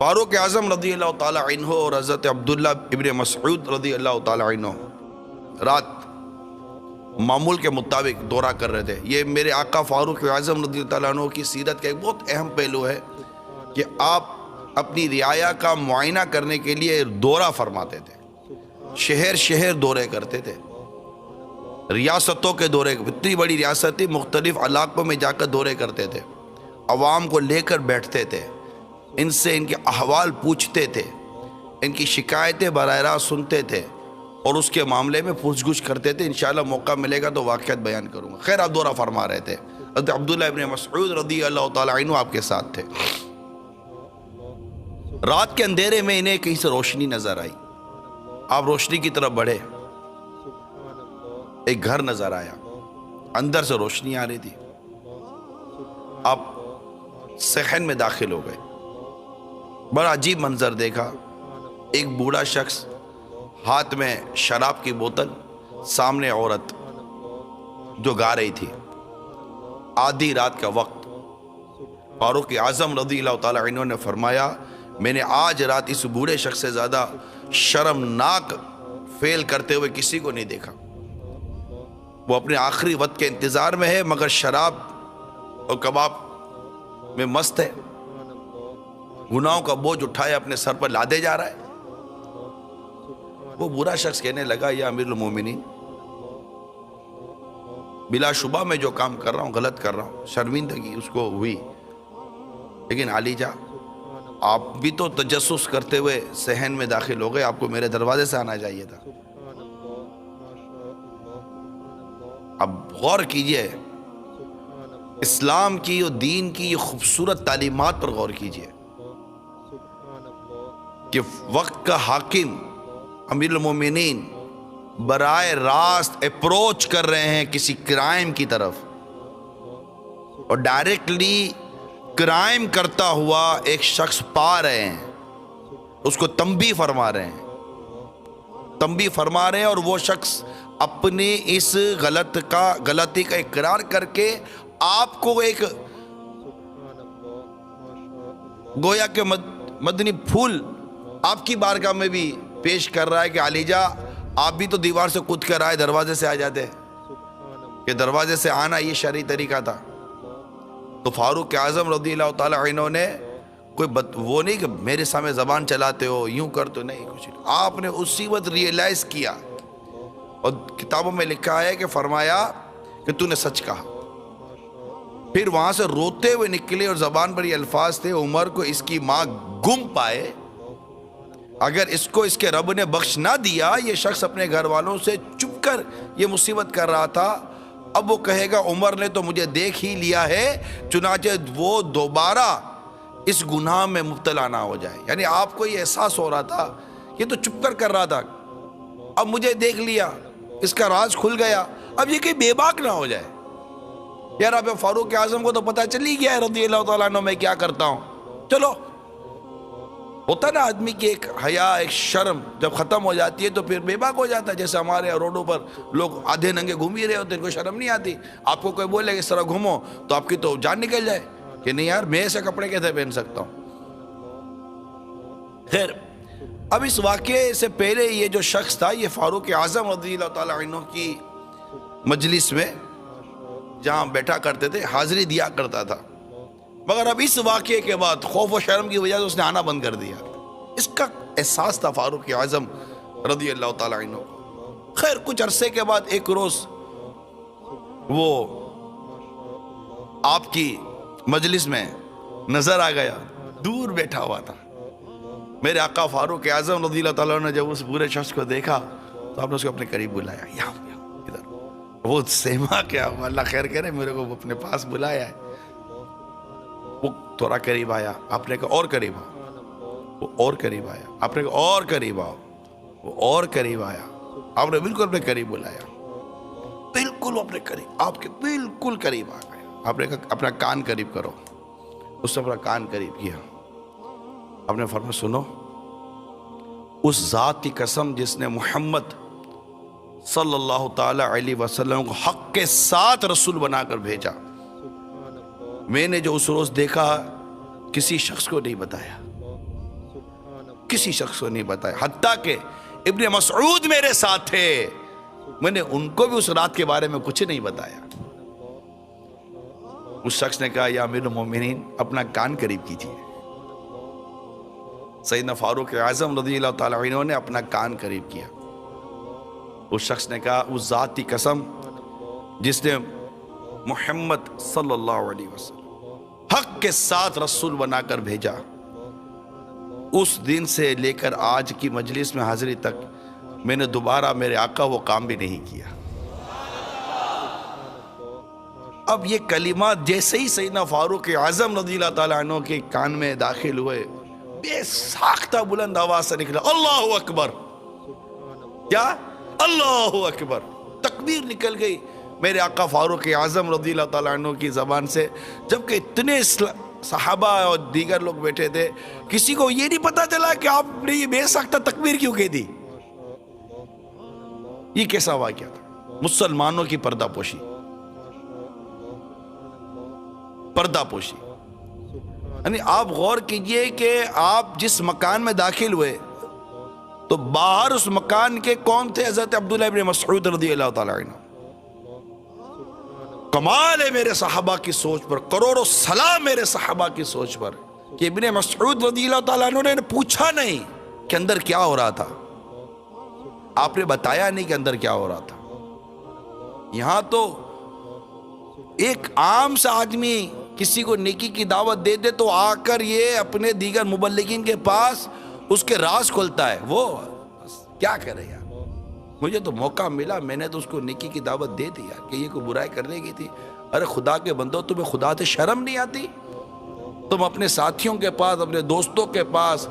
فاروق اعظم رضی اللہ تعالیٰ عنہ اور حضرت عبداللہ ابن مسعود رضی اللہ تعالیٰ عنہ رات معمول کے مطابق دورہ کر رہے تھے۔ یہ میرے آقا فاروق اعظم رضی اللہ تعالیٰ عنہ کی سیرت کا ایک بہت اہم پہلو ہے کہ آپ اپنی رعایا کا معائنہ کرنے کے لیے دورہ فرماتے تھے، شہر شہر دورے کرتے تھے، ریاستوں کے دورے، اتنی بڑی ریاستیں مختلف علاقوں میں جا کر دورے کرتے تھے، عوام کو لے کر بیٹھتے تھے، ان سے ان کے احوال پوچھتے تھے، ان کی شکایتیں براہ راست سنتے تھے اور اس کے معاملے میں پوچھ گچھ کرتے تھے۔ انشاءاللہ موقع ملے گا تو واقعات بیان کروں گا۔ خیر، آپ دورہ فرما رہے تھے، حضرت عبداللہ ابن مسعود رضی اللہ تعالیٰ عنہ آپ کے ساتھ تھے۔ رات کے اندھیرے میں انہیں کہیں سے روشنی نظر آئی، آپ روشنی کی طرف بڑھے، ایک گھر نظر آیا، اندر سے روشنی آ رہی تھی، آپ صحن میں داخل ہو گئے، بڑا عجیب منظر دیکھا، ایک بوڑھا شخص، ہاتھ میں شراب کی بوتل، سامنے عورت جو گا رہی تھی، آدھی رات کا وقت۔ فاروق اعظم رضی اللہ تعالیٰ عنہ نے فرمایا، میں نے آج رات اس بوڑھے شخص سے زیادہ شرمناک فعل کرتے ہوئے کسی کو نہیں دیکھا۔ وہ اپنے آخری وقت کے انتظار میں ہے مگر شراب اور کباب میں مست ہے، گناہوں کا بوجھ اٹھائے اپنے سر پر لادے جا رہا ہے۔ وہ برا شخص کہنے لگا، یا امیر المومنین، بلا شبہ میں جو کام کر رہا ہوں غلط کر رہا ہوں، شرمندگی اس کو ہوئی، لیکن علی جا آپ بھی تو تجسس کرتے ہوئے صحن میں داخل ہو گئے، آپ کو میرے دروازے سے آنا چاہیے تھا۔ اب غور کیجئے، اسلام کی اور دین کی یہ خوبصورت تعلیمات پر غور کیجئے کہ وقت کا حاکم امیر المومنین براہ راست اپروچ کر رہے ہیں کسی کرائم کی طرف، اور ڈائریکٹلی کرائم کرتا ہوا ایک شخص پا رہے ہیں، اس کو تنبیہ فرما رہے ہیں، اور وہ شخص اپنی اس غلطی کا اقرار کر کے آپ کو ایک گویا کہ مدنی پھول آپ کی بارگاہ میں بھی پیش کر رہا ہے کہ علی جا آپ بھی تو دیوار سے کود کر آئے، دروازے سے آ جاتے، کہ دروازے سے آنا یہ شرعی طریقہ تھا۔ تو فاروق اعظم رضی اللہ تعالیٰ عنہ نے کوئی وہ نہیں کہ میرے سامنے زبان چلاتے ہو، یوں کرتے نہیں، کچھ نہیں، آپ نے اسی وقت ریئلائز کیا، اور کتابوں میں لکھا ہے کہ فرمایا کہ تو نے سچ کہا۔ پھر وہاں سے روتے ہوئے نکلے اور زبان پر یہ الفاظ تھے، عمر کو اس کی ماں گم پائے، اگر اس کو اس کے رب نے بخش نہ دیا، یہ شخص اپنے گھر والوں سے چپ کر یہ مصیبت کر رہا تھا، اب وہ کہے گا عمر نے تو مجھے دیکھ ہی لیا ہے، چنانچہ وہ دوبارہ اس گناہ میں مبتلا نہ ہو جائے۔ یعنی آپ کو یہ احساس ہو رہا تھا، یہ تو چپ کر رہا تھا، اب مجھے دیکھ لیا، اس کا راز کھل گیا، اب یہ کہیں بے باک نہ ہو جائے۔ یار اب فاروق اعظم کو تو پتہ چل ہی گیا ہے رضی اللہ تعالیٰ عنہ میں کیا کرتا ہوں، چلو، ہوتا نا آدمی کی ایک حیا، ایک شرم جب ختم ہو جاتی ہے تو پھر بے باک ہو جاتا ہے۔ جیسے ہمارے روڈوں پر لوگ آدھے ننگے گھوم ہی رہے ہوتے ہیں، ان کو شرم نہیں آتی، آپ کو کوئی بولے کہ اس طرح گھومو تو آپ کی تو جان نکل جائے کہ نہیں یار میں ایسے کپڑے کیسے پہن سکتا ہوں۔ خیر، اب اس واقعے سے پہلے یہ جو شخص تھا، یہ فاروق اعظم رضی اللہ تعالیٰ عنہ کی مجلس میں جہاں بیٹھا کرتے تھے حاضری دیا کرتا تھا، مگر اب اس واقعے کے بعد خوف و شرم کی وجہ سے اس نے آنا بند کر دیا۔ اس کا احساس تھا فاروق اعظم رضی اللہ تعالیٰ عنہ کو۔ خیر، کچھ عرصے کے بعد ایک روز وہ آپ کی مجلس میں نظر آ گیا، دور بیٹھا ہوا تھا۔ میرے آقا فاروق اعظم رضی اللہ تعالیٰ عنہ نے جب اس برے شخص کو دیکھا تو آپ نے اس کو اپنے قریب بلایا، یہاں ادھر۔ وہ سہما کیا، اللہ خیر کرے، میرے کو اپنے پاس بلایا ہے۔ وہ تھوڑا قریب آیا، آپ نے کہا اور قریب آؤ، وہ اور قریب آیا، آپ نے کہا اور قریب آؤ، وہ اور قریب آیا، آپ نے بالکل اپنے قریب بلایا، بالکل اپنے قریب، آپ کے بالکل قریب آ گئے۔ آپ نے کہا اپنا کان قریب کرو، اس نے اپنا کان قریب کیا، آپ نے فرمایا سنو، اس ذات کی قسم جس نے محمد صلی اللہ تعالی علیہ وسلم کو حق کے ساتھ رسول بنا کر بھیجا، میں نے جو اس روز دیکھا کسی شخص کو نہیں بتایا، کسی شخص کو نہیں بتایا، حتیٰ کہ ابن مسعود میرے ساتھ تھے، میں نے ان کو بھی اس رات کے بارے میں کچھ نہیں بتایا۔ اس شخص نے کہا یا امیر المومنین اپنا کان قریب کیجیے۔ سیدنا فاروق اعظم رضی اللہ تعالیٰ عنہ نے اپنا کان قریب کیا۔ اس شخص نے کہا اس ذات کی قسم جس نے محمد صلی اللہ علیہ وسلم حق کے ساتھ رسول بنا کر بھیجا، اس دن سے لے کر آج کی مجلس میں حاضری تک میں نے دوبارہ میرے آقا وہ کام بھی نہیں کیا۔ اب یہ کلمات جیسے ہی سیدنا فاروق اعظم رضی اللہ تعالیٰ عنہ کے کان میں داخل ہوئے، بے ساختہ بلند آواز سے نکلا اللہ اکبر، کیا اللہ اکبر، تکبیر نکل گئی میرے آقا فاروق اعظم رضی اللہ تعالیٰ عنہ کی زبان سے، جبکہ اتنے صحابہ اور دیگر لوگ بیٹھے تھے، کسی کو یہ نہیں پتا چلا کہ آپ نے یہ بے ساختہ تکبیر کیوں کہی تھی۔ یہ کیسا واقعہ تھا؟ مسلمانوں کی پردہ پوشی، پردہ پوشی۔ یعنی آپ غور کیجئے کہ آپ جس مکان میں داخل ہوئے تو باہر اس مکان کے کون تھے؟ حضرت عبداللہ ابن مسعود رضی اللہ تعالیٰ عنہ۔ کمال ہے میرے صحابہ کی سوچ پر، کروڑوں سلام میرے صحابہ کی سوچ پر کہ ابن مسعود رضی اللہ تعالیٰ عنہ نے پوچھا نہیں کہ اندر کیا ہو رہا تھا، آپ نے بتایا نہیں کہ اندر کیا ہو رہا تھا۔ یہاں تو ایک عام سا آدمی کسی کو نیکی کی دعوت دے دے تو آ کر یہ اپنے دیگر مبلغین کے پاس اس کے راز کھولتا ہے، وہ کیا کرے یار، مجھے تو موقع ملا، میں نے تو اس کو نیکی کی دعوت دے دی یار، کہ یہ کوئی برائی کرنے کی تھی۔ ارے خدا کے بندو، تمہیں خدا سے شرم نہیں آتی؟ تم اپنے ساتھیوں کے پاس، اپنے دوستوں کے پاس،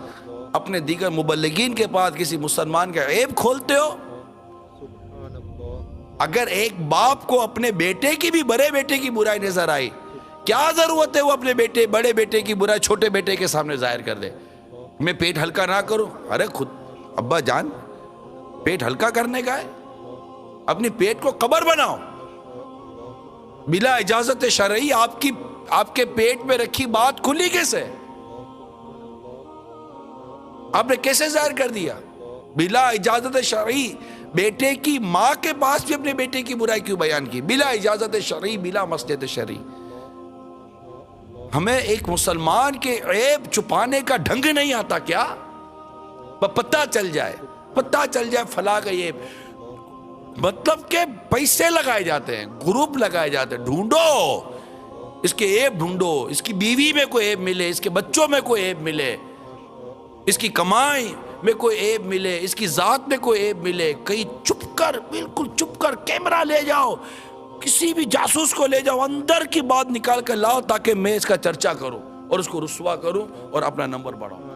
اپنے دیگر مبلغین کے پاس کسی مسلمان کا عیب کھولتے ہو۔ اگر ایک باپ کو اپنے بیٹے کی بھی، بڑے بیٹے کی برائی نظر آئی، کیا ضرورت ہے وہ اپنے بیٹے، بڑے بیٹے کی برائی چھوٹے بیٹے کے سامنے ظاہر کر دے؟ میں پیٹ ہلکا نہ کروں؟ ارے خود ابا جان پیٹ ہلکا کرنے کا ہے؟ اپنی پیٹ کو قبر بناؤ۔ بلا اجازت شرعی آپ کے پیٹ میں رکھی بات کھلی کیسے؟ آپ نے کیسے ظاہر کر دیا؟ بلا اجازت شرعی بیٹے کی ماں کے پاس بھی اپنے بیٹے کی برائی کیوں بیان کی؟ بلا اجازت شرعی، بلا مسجد شرعی۔ ہمیں ایک مسلمان کے عیب چھپانے کا ڈھنگ نہیں آتا کیا؟ پتہ چل جائے فلاں کا عیب، مطلب کہ پیسے لگائے جاتے ہیں، گروپ لگائے جاتے ہیں، ڈھونڈو اس کے عیب، ڈھونڈو اس کی بیوی میں کوئی عیب ملے، اس کے بچوں میں کوئی عیب ملے، اس کی کمائی میں کوئی عیب ملے، اس کی ذات میں کوئی عیب ملے، کہیں چپ کر، بالکل چپ کر کیمرہ لے جاؤ، کسی بھی جاسوس کو لے جاؤ، اندر کی بات نکال کر لاؤ تاکہ میں اس کا چرچا کروں اور اس کو رسوا کروں اور اپنا نمبر بڑھاؤں۔